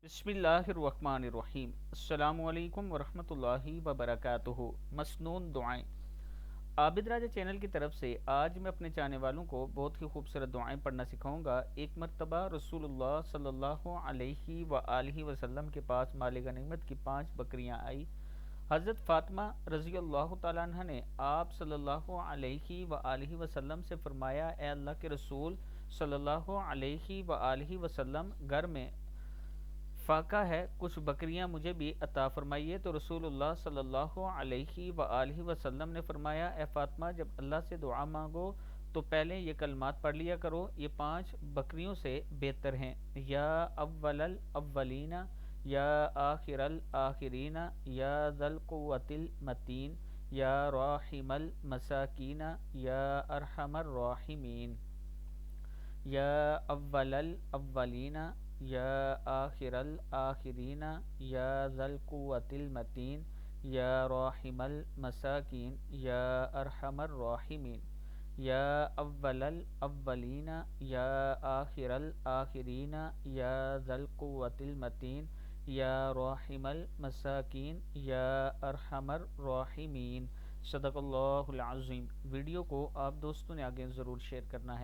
بسم اللہ الرحمن الرحیم۔ السلام علیکم ورحمۃ اللہ وبرکاتہ۔ مسنون دعائیں۔ عابد راجہ چینل کی طرف سے آج میں اپنے چاہنے والوں کو بہت ہی خوبصورت دعائیں پڑھنا سکھاؤں گا۔ ایک مرتبہ رسول اللہ صلی اللہ علیہ وآلہ وسلم کے پاس مال غنیمت کی 5 بکریاں آئی۔ حضرت فاطمہ رضی اللہ تعالیٰ عنہ نے آپ صلی اللہ علیہ وآلہ وسلم سے فرمایا، اے اللہ کے رسول صلی اللہ علیہ وآلہ وسلم، گھر میں فاقہ ہے، کچھ بکریاں مجھے بھی عطا فرمائیے۔ تو رسول اللہ صلی اللہ علیہ وآلہ وسلم نے فرمایا، اے فاطمہ، جب اللہ سے دعا مانگو تو پہلے یہ کلمات پڑھ لیا کرو، یہ 5 بکریوں سے بہتر ہیں۔ یا اول الاولین، یا آخر الآخرین، یا ذا القوۃ المتین، یا راحم المساکین، یا ارحم الراحمین۔ یا اول الاولین، یا آخر الآخرین، یا ذا القوۃ المتین، یا راحم المساکین، یا ارحم الراحمین۔ یا اول الاولین، یا آخر الآخرین، یا ذا القوۃ المتین، یا راحم المساکین، یا ارحم الراحمین۔ صدق اللہ العظیم۔ ویڈیو کو آپ دوستوں نے آگے ضرور شیئر کرنا ہے۔